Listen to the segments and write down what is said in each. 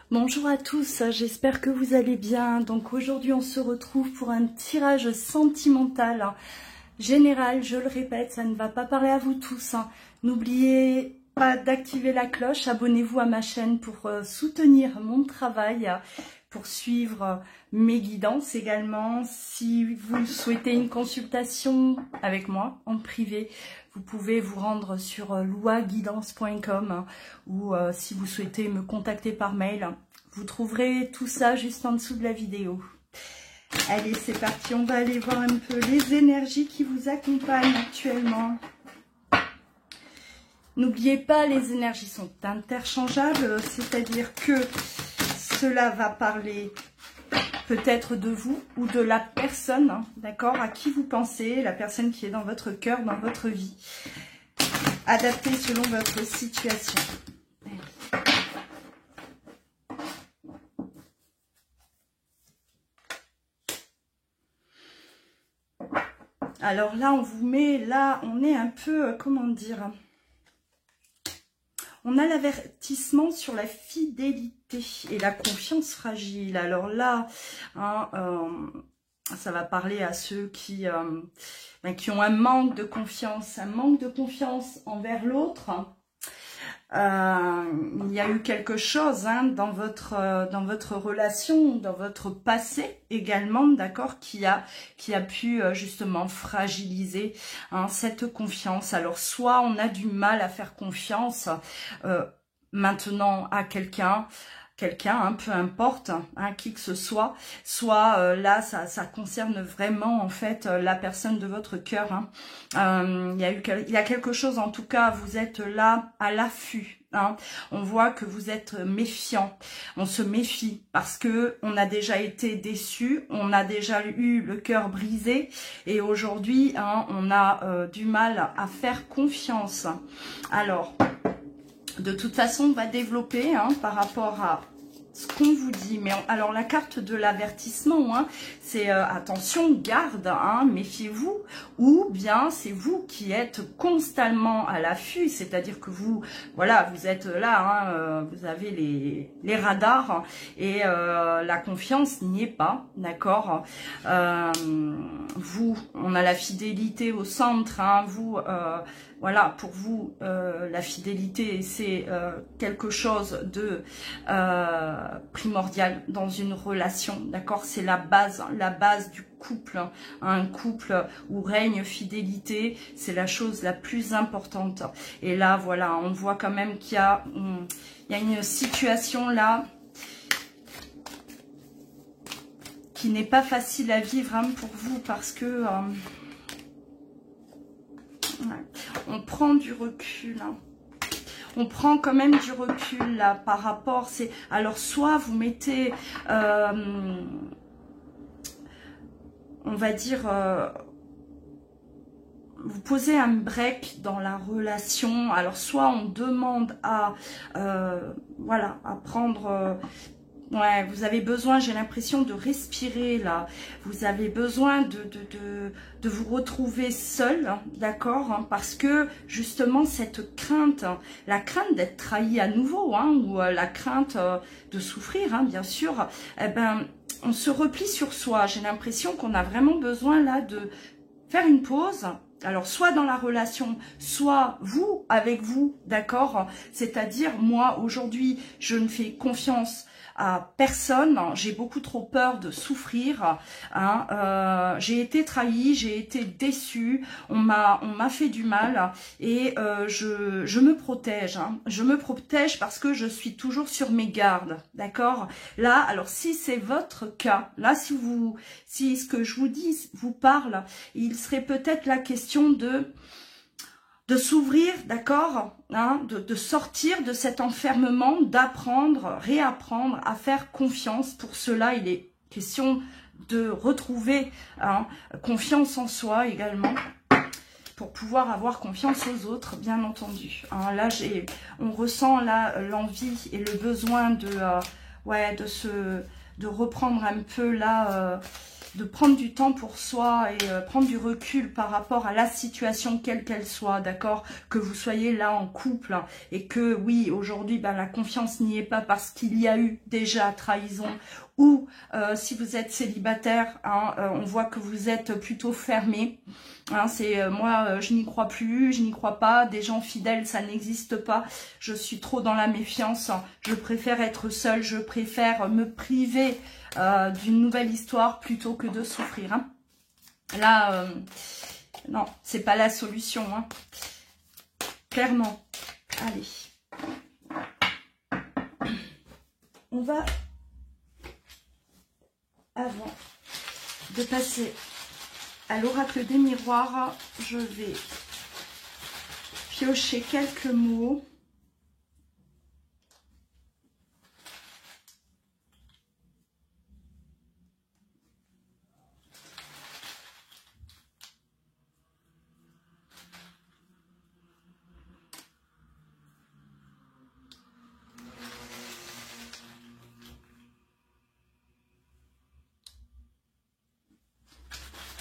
Bonjour à tous, j'espère que vous allez bien. Donc aujourd'hui on se retrouve pour un tirage sentimental général. Je le répète, ça ne va pas parler à vous tous. N'oubliez pas d'activer la cloche, abonnez-vous à ma chaîne pour soutenir mon travail, pour suivre mes guidances également. Si vous souhaitez une consultation avec moi en privé, vous pouvez vous rendre sur louaguidance.com ou si vous souhaitez me contacter par mail, vous trouverez tout ça juste en dessous de la vidéo. Allez, c'est parti, on va aller voir un peu les énergies qui vous accompagnent actuellement. N'oubliez pas, les énergies sont interchangeables, c'est-à-dire que cela va parler peut-être de vous ou de la personne, d'accord, à qui vous pensez, la personne qui est dans votre cœur, dans votre vie, adapté selon votre situation. Alors là, on vous met, là, on est un peu, comment dire, on a l'avertissement sur la fidélité et la confiance fragile. Alors là, hein, ça va parler à ceux qui ont un manque de confiance envers l'autre. Il y a eu quelque chose dans votre relation, dans votre passé également, d'accord, qui a pu justement fragiliser cette confiance. Alors soit on a du mal à faire confiance maintenant à quelqu'un, peu importe, qui que ce soit là ça concerne vraiment en fait la personne de votre cœur. Il y a quelque chose, en tout cas, vous êtes là à l'affût. On voit que vous êtes méfiant, on se méfie parce que on a déjà été déçu, on a déjà eu le cœur brisé et aujourd'hui on a du mal à faire confiance. Alors, de toute façon, on va développer par rapport à ce qu'on vous dit. Mais alors, la carte de l'avertissement, c'est attention, garde, méfiez-vous. Ou bien, c'est vous qui êtes constamment à l'affût. C'est-à-dire que vous, voilà, vous êtes là, vous avez les radars et la confiance n'y est pas, d'accord. Vous, on a la fidélité au centre, vous... voilà, pour vous, la fidélité, c'est quelque chose de primordial dans une relation, d'accord? C'est la base du couple. Un couple où règne fidélité, c'est la chose la plus importante. Et là, voilà, on voit quand même qu'il y a une situation là qui n'est pas facile à vivre pour vous parce que... on prend du recul, on prend quand même du recul là par rapport, alors soit vous mettez, on va dire, vous posez un break dans la relation, alors soit on demande à, voilà, à prendre... ouais, vous avez besoin, j'ai l'impression, de respirer là. Vous avez besoin de vous retrouver seul, d'accord, parce que justement cette crainte, la crainte d'être trahi à nouveau, ou la crainte de souffrir, bien sûr, eh ben, on se replie sur soi. J'ai l'impression qu'on a vraiment besoin là de faire une pause. Alors, soit dans la relation, soit vous, avec vous, d'accord? C'est-à-dire, moi, aujourd'hui, je ne fais confiance à personne, j'ai beaucoup trop peur de souffrir, j'ai été trahie, j'ai été déçue, on m'a fait du mal et je me protège, je me protège parce que je suis toujours sur mes gardes, d'accord? Là, alors si c'est votre cas, là si ce que je vous dis vous parle, il serait peut-être la question de s'ouvrir, d'accord, de sortir de cet enfermement, d'apprendre, réapprendre à faire confiance. Pour cela, il est question de retrouver confiance en soi également, pour pouvoir avoir confiance aux autres, bien entendu. Là, on ressent là l'envie et le besoin de reprendre un peu là... de prendre du temps pour soi et prendre du recul par rapport à la situation quelle qu'elle soit, d'accord, que vous soyez là en couple et que oui, aujourd'hui, ben, la confiance n'y est pas parce qu'il y a eu déjà trahison, ou si vous êtes célibataire, hein, on voit que vous êtes plutôt fermé. Hein, c'est moi, je n'y crois plus, je n'y crois pas, des gens fidèles, ça n'existe pas. Je suis trop dans la méfiance, je préfère être seule, je préfère me priver d'une nouvelle histoire plutôt que de souffrir. Hein. Là, non, c'est pas la solution, hein. Clairement. Allez. On va, avant de passer à l'oracle des miroirs, je vais piocher quelques mots.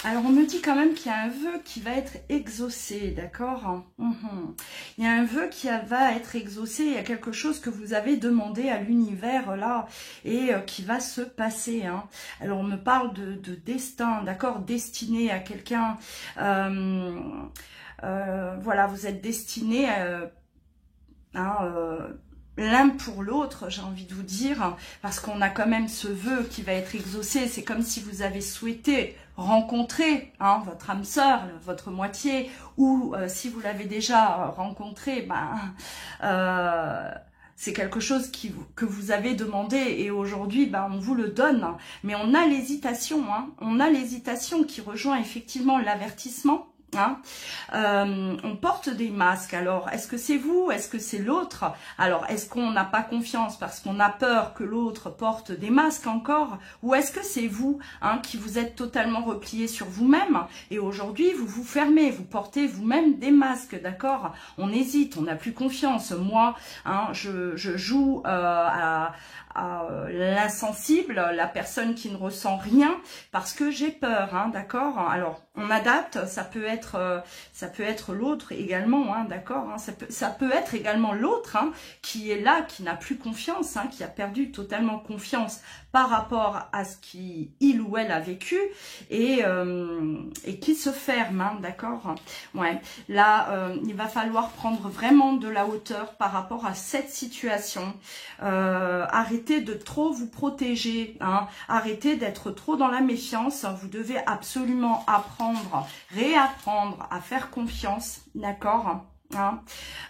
Alors, on me dit quand même qu'il y a un vœu qui va être exaucé, d'accord? Il y a un vœu qui va être exaucé, il y a quelque chose que vous avez demandé à l'univers, là, et qui va se passer. Hein. Alors, on me parle de destin, d'accord? Destiné à quelqu'un. Voilà, vous êtes destiné l'un pour l'autre, j'ai envie de vous dire, parce qu'on a quand même ce vœu qui va être exaucé. C'est comme si vous avez souhaité rencontrer votre âme sœur, votre moitié, ou si vous l'avez déjà rencontré, c'est quelque chose que vous avez demandé et aujourd'hui, on vous le donne. Mais on a l'hésitation, on a l'hésitation qui rejoint effectivement l'avertissement. On porte des masques. Alors, est-ce que c'est vous? Est-ce que c'est l'autre? Alors, est-ce qu'on n'a pas confiance parce qu'on a peur que l'autre porte des masques encore? Ou est-ce que c'est vous qui vous êtes totalement replié sur vous-même et aujourd'hui, vous vous fermez, vous portez vous-même des masques, d'accord? On hésite, on n'a plus confiance. Moi, je joue à l'insensible, la personne qui ne ressent rien parce que j'ai peur, d'accord? Alors, on adapte, ça peut être l'autre également, d'accord? Ça peut être également l'autre qui est là, qui n'a plus confiance, qui a perdu totalement confiance par rapport à ce qu'il ou elle a vécu et qui se ferme, d'accord? Ouais, là, il va falloir prendre vraiment de la hauteur par rapport à cette situation. Arrêtez de trop vous protéger, arrêtez d'être trop dans la méfiance. Vous devez absolument apprendre, réapprendre à faire confiance, d'accord? Ouais,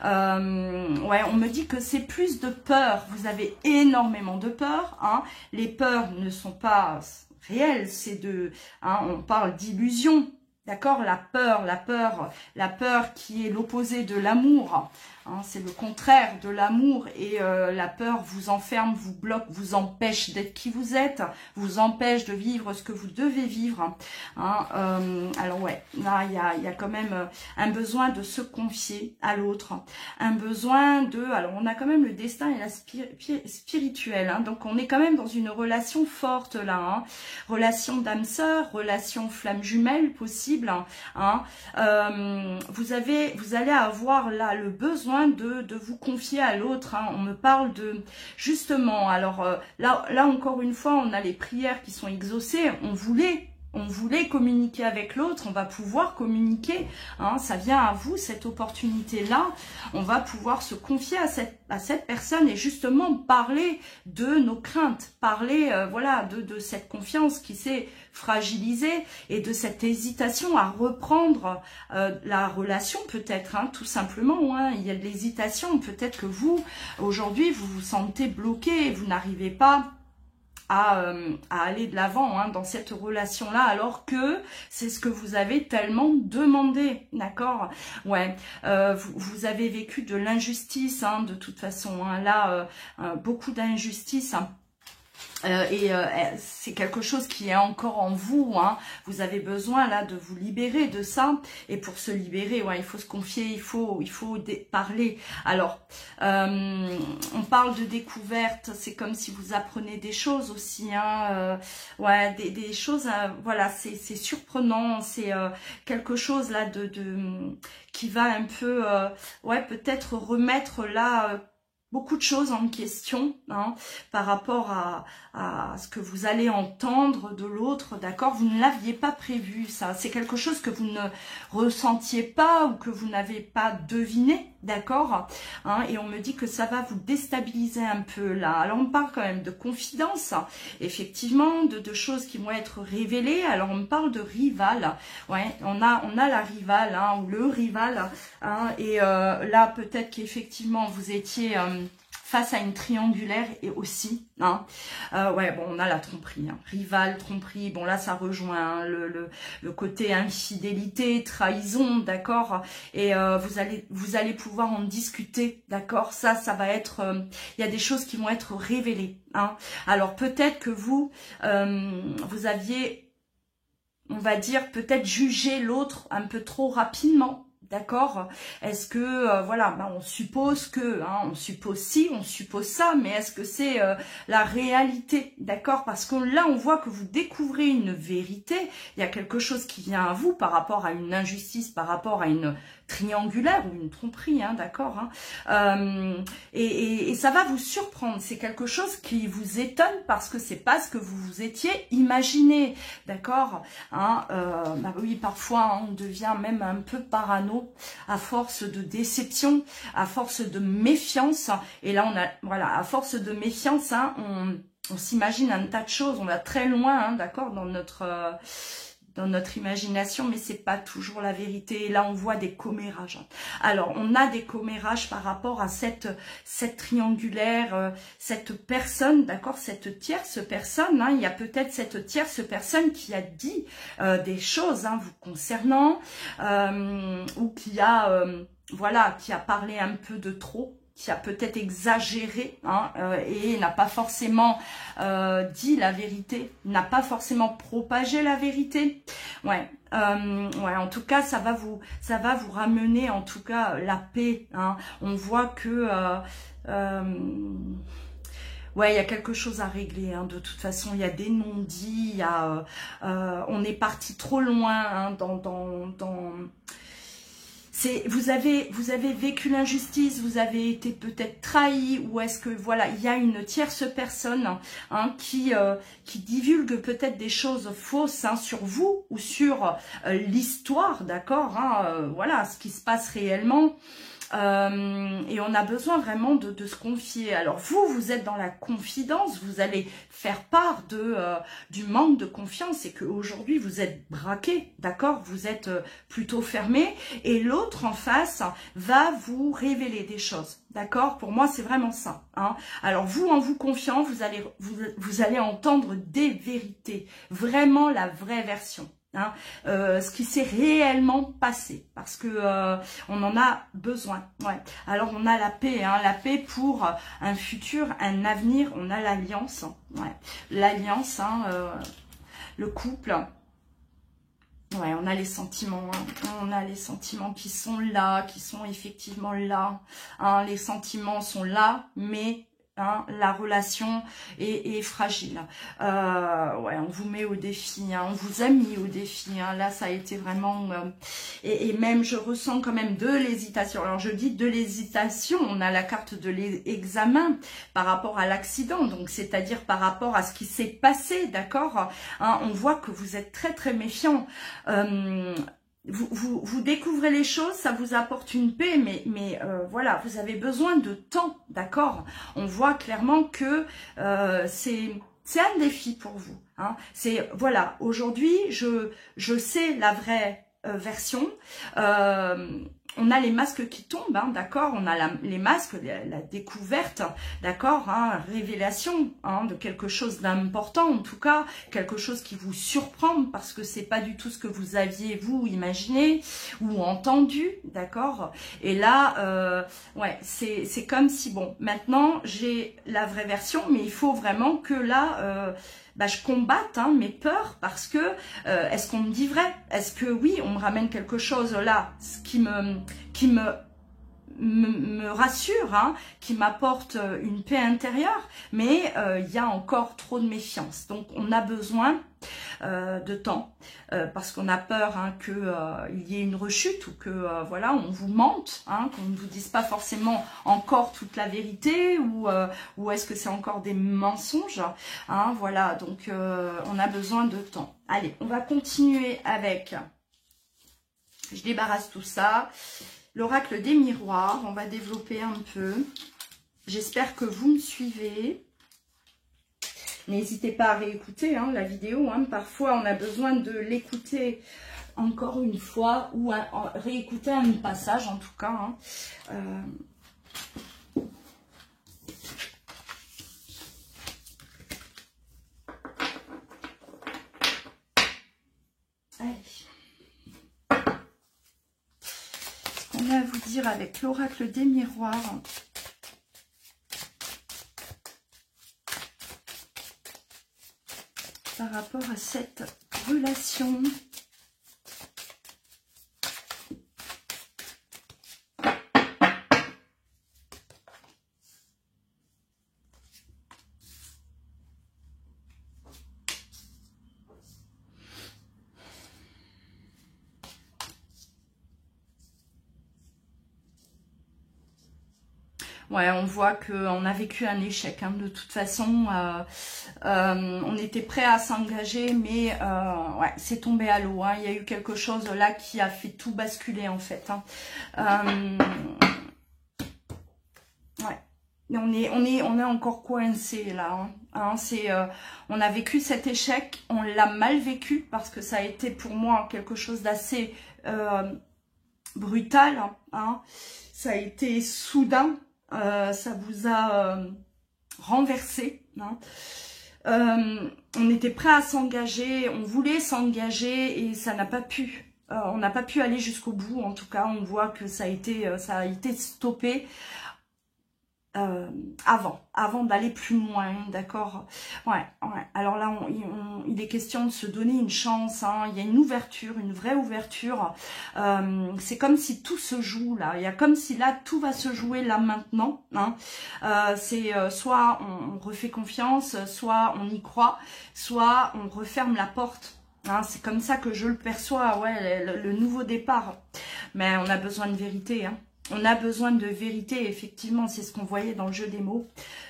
on me dit que c'est plus de peur. Vous avez énormément de peur. Les peurs ne sont pas réelles, c'est on parle d'illusion. D'accord, la peur qui est l'opposé de l'amour. C'est le contraire de l'amour et la peur vous enferme, vous bloque, vous empêche d'être qui vous êtes, vous empêche de vivre ce que vous devez vivre. Alors ouais, là il y a quand même un besoin de se confier à l'autre, un besoin alors on a quand même le destin et la spirituelle, donc on est quand même dans une relation forte là, relation d'âme sœur, relation flamme jumelle possible. Vous allez avoir là le besoin de vous confier à l'autre. On me parle de justement, alors là encore une fois, on a les prières qui sont exaucées. On voulait communiquer avec l'autre, on va pouvoir communiquer, ça vient à vous cette opportunité-là, on va pouvoir se confier à cette personne et justement parler de nos craintes, parler voilà de cette confiance qui s'est fragilisée et de cette hésitation à reprendre la relation peut-être, tout simplement, il y a de l'hésitation, peut-être que vous, aujourd'hui, vous vous sentez bloqué, vous n'arrivez pas à aller de l'avant dans cette relation-là, alors que c'est ce que vous avez tellement demandé, d'accord? Ouais, vous avez vécu de l'injustice, de toute façon, là, beaucoup d'injustice, C'est quelque chose qui est encore en vous, hein. Vous avez besoin là de vous libérer de ça, et pour se libérer, ouais, il faut se confier, il faut parler. Alors, on parle de découverte, c'est comme si vous apprenez des choses aussi, hein, ouais, des choses, voilà, c'est surprenant, c'est quelque chose là qui va un peu, ouais, peut-être remettre là beaucoup de choses en question, hein, par rapport à ce que vous allez entendre de l'autre, d'accord? Vous ne l'aviez pas prévu, ça. C'est quelque chose que vous ne ressentiez pas ou que vous n'avez pas deviné, d'accord, hein? Et on me dit que ça va vous déstabiliser un peu, là. Alors, on parle quand même de confidence, effectivement, de choses qui vont être révélées. Alors, on me parle de rival. Ouais, on a la rivale, hein, ou le rival, hein, et là, peut-être qu'effectivement, vous étiez face à une triangulaire et aussi, hein, ouais, bon, on a la tromperie, hein, rival, tromperie, bon, là, ça rejoint, hein, le côté infidélité, trahison, d'accord, et vous allez pouvoir en discuter, d'accord, ça va être, il y a des choses qui vont être révélées, hein. Alors, peut-être que vous aviez, on va dire, peut-être jugé l'autre un peu trop rapidement. D'accord? Est-ce que, voilà, ben on suppose que, hein, on suppose ci, on suppose ça, mais est-ce que c'est la réalité? D'accord? Parce que là, on voit que vous découvrez une vérité, il y a quelque chose qui vient à vous par rapport à une injustice, par rapport à une triangulaire ou une tromperie, hein, d'accord, hein, et ça va vous surprendre, c'est quelque chose qui vous étonne parce que c'est pas ce que vous vous étiez imaginé, d'accord, hein, bah oui, parfois hein, on devient même un peu parano à force de déception, à force de méfiance, et là on a, voilà, à force de méfiance, hein, on s'imagine un tas de choses, on va très loin, hein, d'accord, dans notre imagination, mais c'est pas toujours la vérité. Et là, on voit des commérages. Alors, on a des commérages par rapport à cette triangulaire, cette personne, d'accord, cette tierce personne. Hein, il y a peut-être cette tierce personne qui a dit des choses hein, vous concernant, ou qui a, voilà, qui a parlé un peu de trop, qui a peut-être exagéré, hein, et n'a pas forcément dit la vérité, n'a pas forcément propagé la vérité. Ouais, ouais, en tout cas, ça va vous ramener, en tout cas, la paix. Hein. On voit que ouais, il y a quelque chose à régler, hein. De toute façon, il y a des non-dits, il y a, on est parti trop loin hein, vous avez vécu l'injustice, vous avez été peut-être trahi, ou est-ce que voilà, il y a une tierce personne hein, qui divulgue peut-être des choses fausses hein, sur vous ou sur l'histoire, d'accord, hein, voilà, ce qui se passe réellement. Et on a besoin vraiment de se confier. Alors vous êtes dans la confidence, vous allez faire part du manque de confiance et qu'aujourd'hui vous êtes braqué, d'accord, vous êtes plutôt fermé, et l'autre en face va vous révéler des choses, d'accord. Pour moi c'est vraiment ça, hein. Alors vous, en vous confiant, vous allez entendre des vérités, vraiment la vraie version. Hein, ce qui s'est réellement passé, parce que on en a besoin. Ouais. Alors on a la paix, hein, la paix pour un futur, un avenir. On a l'alliance, ouais. L'alliance, hein, le couple. Ouais, on a les sentiments, hein. On a les sentiments qui sont là, qui sont effectivement là. Hein, les sentiments sont là, mais hein, la relation est fragile. Ouais, on vous met au défi, hein, on vous a mis au défi. Hein, là, ça a été vraiment... et même, je ressens quand même de l'hésitation. Alors, je dis de l'hésitation. On a la carte de l'examen par rapport à l'accident. Donc, c'est-à-dire par rapport à ce qui s'est passé, d'accord, hein, on voit que vous êtes très, très méfiant. Vous découvrez les choses, ça vous apporte une paix, mais voilà, vous avez besoin de temps, d'accord. On voit clairement que c'est un défi pour vous. Hein. C'est voilà, aujourd'hui, je sais la vraie version. on a les masques qui tombent, hein, d'accord, on a les masques, la découverte, d'accord, hein, révélation de quelque chose d'important, en tout cas, quelque chose qui vous surprend, parce que c'est pas du tout ce que vous aviez, vous, imaginé ou entendu, d'accord. Et là, ouais, c'est comme si, bon, maintenant, j'ai la vraie version, mais il faut vraiment que là... je combatte mes peurs parce que est-ce qu'on me dit vrai? Est-ce que oui, on me ramène quelque chose là, ce qui me rassure, qui m'apporte une paix intérieure, mais il y a encore trop de méfiance. Donc on a besoin de temps parce qu'on a peur qu'il y ait une rechute ou que voilà, on vous mente, qu'on ne vous dise pas forcément encore toute la vérité ou est-ce que c'est encore des mensonges, voilà, donc on a besoin de temps. Allez, on va continuer avec, je débarrasse tout ça, l'oracle des miroirs, on va développer un peu. J'espère que vous me suivez. N'hésitez pas à réécouter la vidéo. Parfois, on a besoin de l'écouter encore une fois ou à réécouter un passage en tout cas. Allez. Ce qu'on a à vous dire avec l'oracle des miroirs. Par rapport à cette relation. Ouais, on voit qu'on a vécu un échec. De toute façon, on était prêt à s'engager, mais ouais, c'est tombé à l'eau. Il y a eu quelque chose là qui a fait tout basculer en fait. Ouais, on est encore coincé là. On a vécu cet échec, on l'a mal vécu parce que ça a été pour moi quelque chose d'assez brutal. Ça a été soudain. Ça vous a renversé. On était prêt à s'engager, on voulait s'engager et ça n'a pas pu. On n'a pas pu aller jusqu'au bout. En tout cas, on voit que ça a été stoppé avant d'aller plus loin, d'accord. Ouais. Alors là, il est question de se donner une chance. Il y a une ouverture, une vraie ouverture. C'est comme si tout se joue là. Il y a comme si là tout va se jouer là maintenant. C'est soit on refait confiance, soit on y croit, soit on referme la porte. C'est comme ça que je le perçois. Ouais, le nouveau départ. Mais on a besoin de vérité. On a besoin de vérité, effectivement, c'est ce qu'on voyait dans le jeu des mots.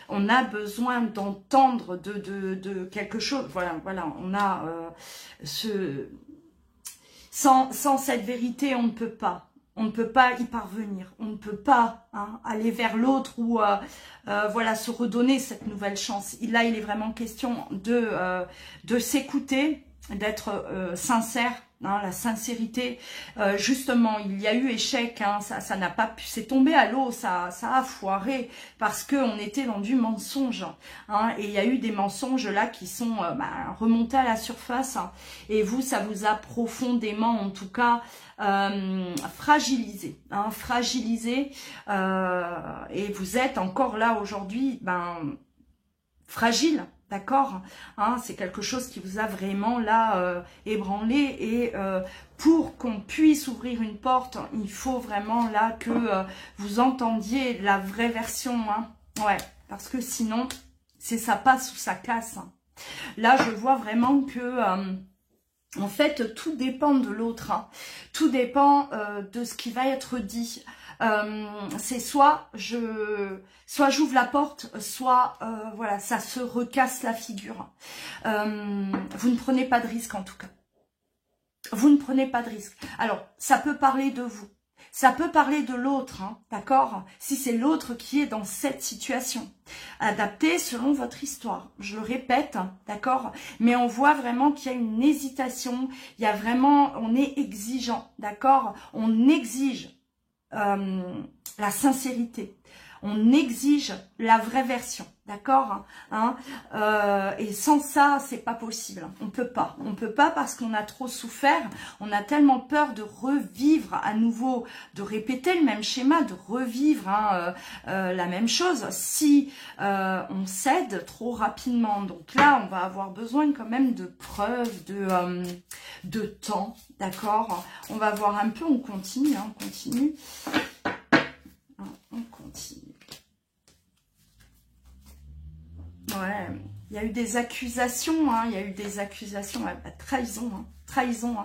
On a besoin d'entendre de quelque chose. Voilà, on a sans cette vérité, on ne peut pas. On ne peut pas y parvenir. On ne peut pas aller vers l'autre ou voilà, se redonner cette nouvelle chance. Là, il est vraiment question de s'écouter, d'être sincère. La sincérité, justement, il y a eu échec, ça n'a pas pu, c'est tombé à l'eau, ça a foiré parce que on était dans du mensonge, et il y a eu des mensonges là qui sont remontés à la surface, et vous, ça vous a profondément, en tout cas, fragilisé, et vous êtes encore là aujourd'hui, fragile. D'accord, c'est quelque chose qui vous a vraiment là ébranlé et pour qu'on puisse ouvrir une porte, il faut vraiment là que vous entendiez la vraie version, ouais, parce que sinon, c'est ça passe ou ça casse. Là, je vois vraiment que en fait, tout dépend de l'autre, tout dépend de ce qui va être dit. C'est soit j'ouvre la porte, soit voilà, ça se recasse la figure. Vous ne prenez pas de risque en tout cas. Vous ne prenez pas de risque. Alors, ça peut parler de vous. Ça peut parler de l'autre, d'accord? Si c'est l'autre qui est dans cette situation. Adapté selon votre histoire. Je le répète, d'accord? Mais on voit vraiment qu'il y a une hésitation. Il y a vraiment, on est exigeant, d'accord? On exige. la sincérité. On exige la vraie version, d'accord, et sans ça, c'est pas possible. On peut pas parce qu'on a trop souffert. On a tellement peur de revivre à nouveau, de répéter le même schéma, de revivre la même chose si on cède trop rapidement. Donc là, on va avoir besoin quand même de preuves, de temps, d'accord. On va voir un peu, on continue, on continue. On continue. Ouais, il y a eu des accusations, il y a eu des accusations, trahison, trahison.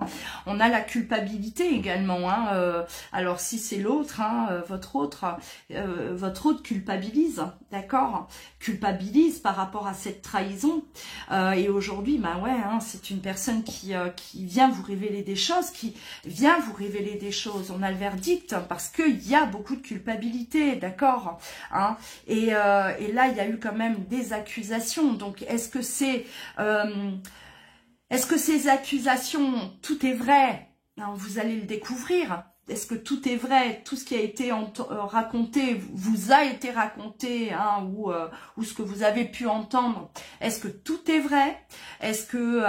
On a la culpabilité également. Alors si c'est l'autre, votre autre culpabilise, d'accord, culpabilise par rapport à cette trahison. Et aujourd'hui, c'est une personne qui vient vous révéler des choses, On a le verdict parce qu'il y a beaucoup de culpabilité, d'accord, et là, il y a eu quand même des accusations. Donc, est-ce que ces accusations, tout est vrai? Vous allez le découvrir. Est-ce que tout est vrai? Tout ce qui a été raconté vous a été raconté, ou ce que vous avez pu entendre, est-ce que tout est vrai? Est-ce que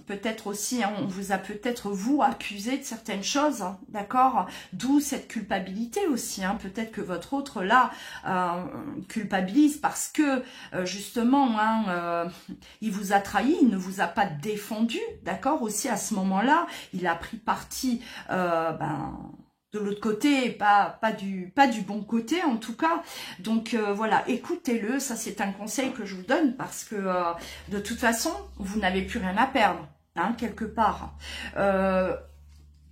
peut-être aussi, on vous a peut-être vous accusé de certaines choses, d'accord? D'où cette culpabilité aussi. Peut-être que votre autre là culpabilise parce que justement, il vous a trahi, il ne vous a pas défendu, d'accord? Aussi à ce moment-là, il a pris parti, de l'autre côté, pas du bon côté en tout cas. Donc voilà, écoutez-le, ça c'est un conseil que je vous donne parce que de toute façon, vous n'avez plus rien à perdre, quelque part.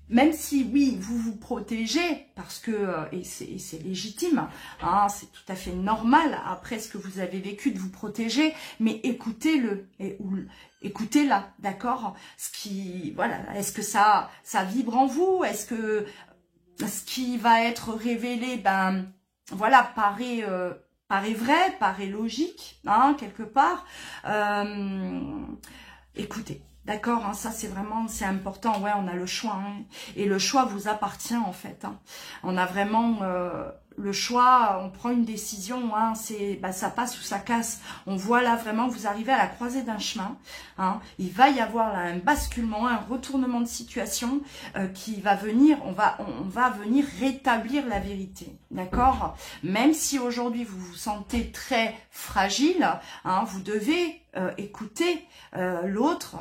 Même si, oui, vous vous protégez, parce que, et c'est légitime, c'est tout à fait normal, après ce que vous avez vécu, de vous protéger, mais écoutez-le, écoutez-la, d'accord? Est-ce que ça vibre en vous? Est-ce que ce qui va être révélé, paraît vrai, paraît logique, quelque part. Écoutez. D'accord, ça c'est important, ouais, on a le choix, et le choix vous appartient en fait. On a vraiment le choix, on prend une décision, ça passe ou ça casse. On voit là vraiment, vous arrivez à la croisée d'un chemin, il va y avoir là un basculement, un retournement de situation qui va venir, on va venir rétablir la vérité, d'accord? Même si aujourd'hui vous vous sentez très fragile, vous devez écouter l'autre,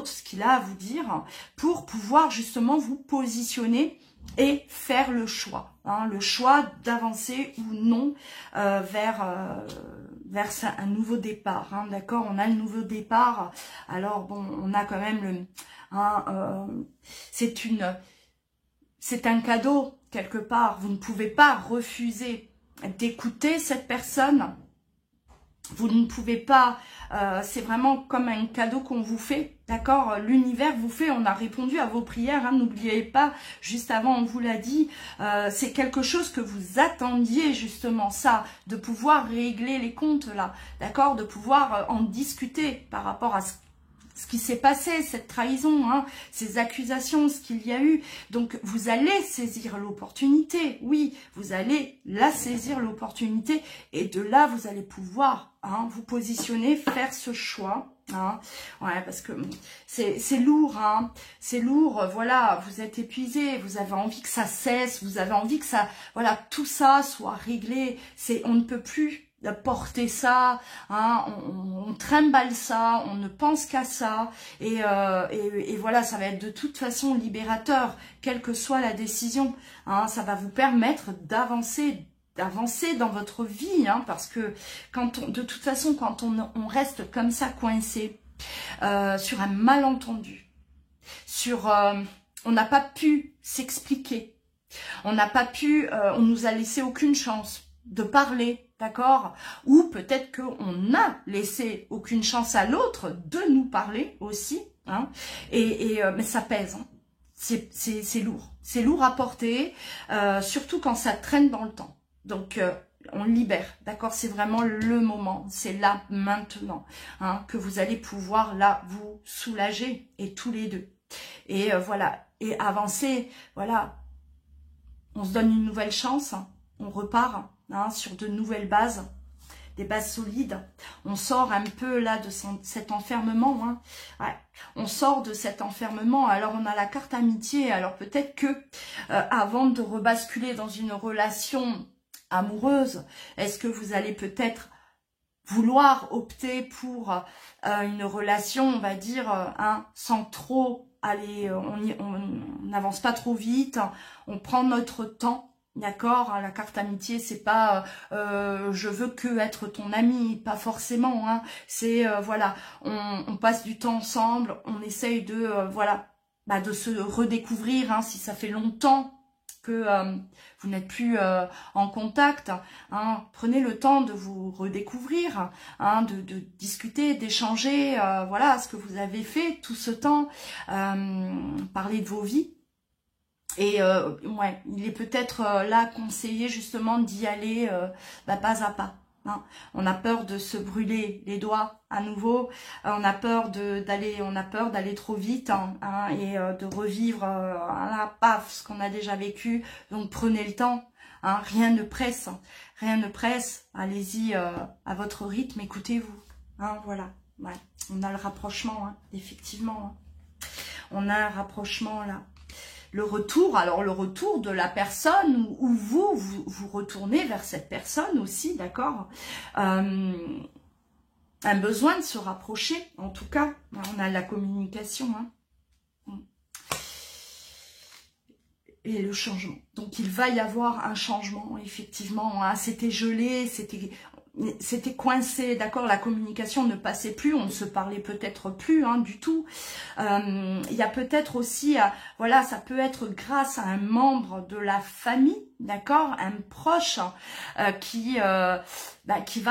ce qu'il a à vous dire pour pouvoir justement vous positionner et faire le choix d'avancer ou non vers un nouveau départ, d'accord? On a le nouveau départ, alors bon, on a quand même c'est un cadeau quelque part, vous ne pouvez pas refuser d'écouter cette personne. Vous ne pouvez pas, c'est vraiment comme un cadeau qu'on vous fait, d'accord? L'univers vous fait, on a répondu à vos prières, n'oubliez pas, juste avant on vous l'a dit, c'est quelque chose que vous attendiez justement, ça, de pouvoir régler les comptes là, d'accord? De pouvoir en discuter par rapport à ce qui s'est passé, cette trahison, ces accusations, ce qu'il y a eu. Donc, vous allez saisir l'opportunité. Oui, vous allez la saisir l'opportunité. Et de là, vous allez pouvoir vous positionner, faire ce choix. Ouais, parce que c'est lourd, c'est lourd. Voilà, vous êtes épuisé, vous avez envie que ça cesse, vous avez envie que ça, voilà, tout ça soit réglé. On ne peut plus porter ça, on trimballe ça, on ne pense qu'à ça, et voilà, ça va être de toute façon libérateur, quelle que soit la décision, ça va vous permettre d'avancer dans votre vie, parce que de toute façon, quand on reste comme ça coincé sur un malentendu, on n'a pas pu s'expliquer, on nous a laissé aucune chance de parler, d'accord? Ou peut-être qu'on a laissé aucune chance à l'autre de nous parler aussi, mais ça pèse, c'est lourd. C'est lourd à porter, surtout quand ça traîne dans le temps. Donc, on libère, d'accord? C'est vraiment le moment, c'est là, maintenant, que vous allez pouvoir, là, vous soulager, et tous les deux. Et voilà, et avancer, voilà, on se donne une nouvelle chance, on repart hein, sur de nouvelles bases, des bases solides. On sort un peu là de cet enfermement. Hein. Ouais. On sort de cet enfermement. Alors on a la carte amitié. Alors peut-être que avant de rebasculer dans une relation amoureuse, est-ce que vous allez peut-être vouloir opter pour une relation, on va dire, hein, sans trop aller, on n'avance pas trop vite, on prend notre temps. D'accord, la carte amitié, c'est pas je veux que être ton ami, pas forcément. Hein. C'est voilà, on passe du temps ensemble, on essaye de voilà, bah, de se redécouvrir. Hein, si ça fait longtemps que vous n'êtes plus en contact, hein, prenez le temps de vous redécouvrir, hein, de discuter, d'échanger, voilà, ce que vous avez fait tout ce temps, parler de vos vies. Et ouais, il est peut-être là conseillé justement d'y aller bah, pas à pas. Hein. On a peur de se brûler les doigts à nouveau. On a peur d'aller trop vite hein, et de revivre paf, ce qu'on a déjà vécu. Donc prenez le temps. Hein, rien ne presse. Rien ne presse. Allez-y à votre rythme. Écoutez-vous. Hein, voilà. Ouais. On a le rapprochement, hein, effectivement. Hein. On a un rapprochement là. Le retour, alors le retour de la personne où vous retournez vers cette personne aussi, d'accord, un besoin de se rapprocher, en tout cas, on a la communication, hein. Et le changement. Donc il va y avoir un changement, effectivement, hein. C'était gelé, c'était coincé, d'accord, la communication ne passait plus, on ne se parlait peut-être plus hein, du tout. Il y a peut-être aussi, voilà, ça peut être grâce à un membre de la famille, d'accord, un proche qui va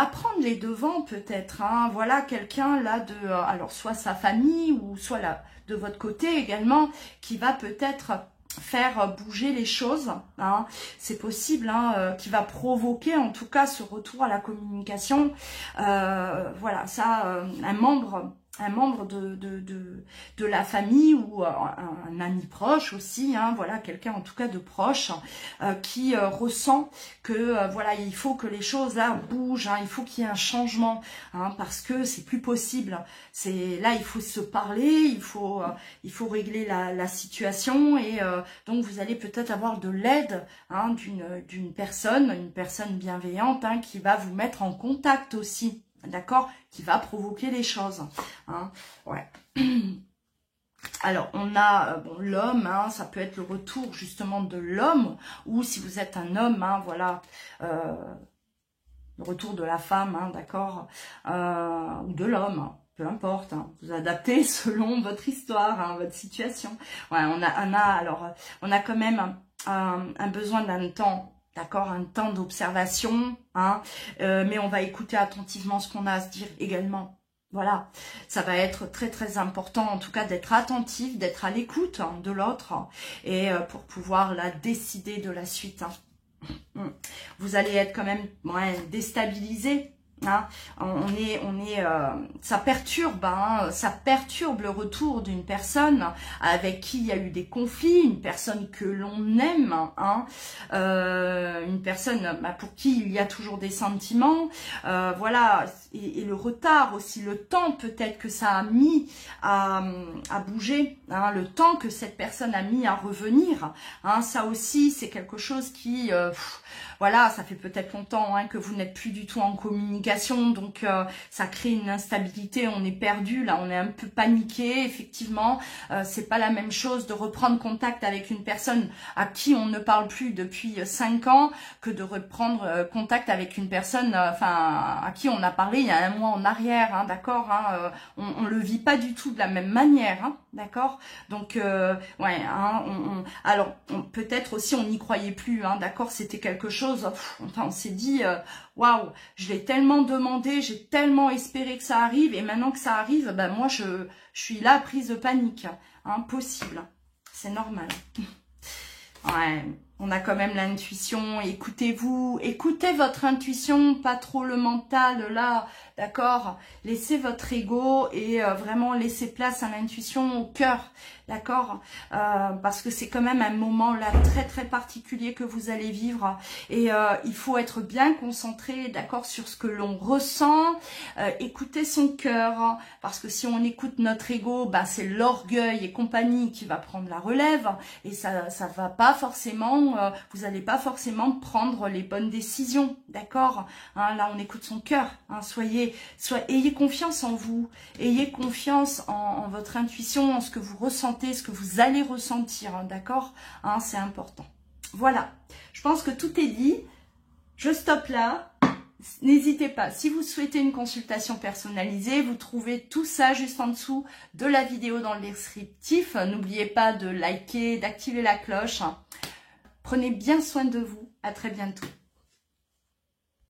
prendre les devants peut-être, hein, voilà, quelqu'un là de, alors soit sa famille ou soit là de votre côté également, qui va peut-être faire bouger les choses, hein. C'est possible, hein, qui va provoquer en tout cas ce retour à la communication. Voilà, ça, un membre de la famille ou un ami proche aussi, hein, voilà, quelqu'un en tout cas de proche qui ressent que voilà, il faut que les choses là bougent, hein, il faut qu'il y ait un changement, hein, parce que c'est plus possible. C'est là, il faut se parler, il faut régler la situation et donc vous allez peut-être avoir de l'aide hein, d'une personne, une personne bienveillante hein, qui va vous mettre en contact aussi. D'accord, qui va provoquer les choses. Hein, ouais. Alors, on a bon, l'homme, hein, ça peut être le retour justement de l'homme, ou si vous êtes un homme, hein, voilà, le retour de la femme, hein, d'accord, ou de l'homme, hein, peu importe, hein, vous adaptez selon votre histoire, hein, votre situation. Ouais, on a quand même un besoin d'un temps. D'accord, un temps d'observation, hein, mais on va écouter attentivement ce qu'on a à se dire également. Voilà, ça va être très très important en tout cas d'être attentif, d'être à l'écoute hein, de l'autre et pour pouvoir là décider de la suite. Hein. Vous allez être quand même déstabilisé. Hein, ça perturbe le retour d'une personne avec qui il y a eu des conflits, une personne que l'on aime, hein, une personne pour qui il y a toujours des sentiments, voilà, et le retard aussi, le temps peut-être que ça a mis à bouger, hein, le temps que cette personne a mis à revenir, hein, ça aussi c'est quelque chose qui voilà, ça fait peut-être longtemps hein, que vous n'êtes plus du tout en communication, donc ça crée une instabilité, on est perdu, là on est un peu paniqué, effectivement, c'est pas la même chose de reprendre contact avec une personne à qui on ne parle plus depuis 5 ans que de reprendre contact avec une personne à qui on a parlé il y a 1 mois en arrière, hein, d'accord, hein, on le vit pas du tout de la même manière, hein, d'accord, donc ouais, hein, alors peut-être aussi on n'y croyait plus, hein, d'accord, c'était quelque chose, enfin on s'est dit waouh, je l'ai tellement demandé, j'ai tellement espéré que ça arrive et maintenant que ça arrive, ben moi je suis là prise de panique, impossible, c'est normal. Ouais, On a quand même l'intuition, écoutez-vous, écoutez votre intuition, pas trop le mental là, d'accord? Laissez votre ego et vraiment laissez place à l'intuition, au cœur, d'accord? Parce que c'est quand même un moment là très très particulier que vous allez vivre et il faut être bien concentré, d'accord, sur ce que l'on ressent, écouter son cœur, hein, parce que si on écoute notre ego, bah, c'est l'orgueil et compagnie qui va prendre la relève et ça va pas forcément, vous n'allez pas forcément prendre les bonnes décisions, d'accord, hein, là on écoute son cœur, hein, ayez confiance en vous, ayez confiance en votre intuition, en ce que vous ressentez, ce que vous allez ressentir, hein, d'accord, hein, c'est important. Voilà, je pense que tout est dit, je stoppe là. N'hésitez pas, si vous souhaitez une consultation personnalisée, vous trouvez tout ça juste en dessous de la vidéo dans le descriptif. N'oubliez pas de liker, d'activer la cloche. Prenez bien soin de vous. À très bientôt.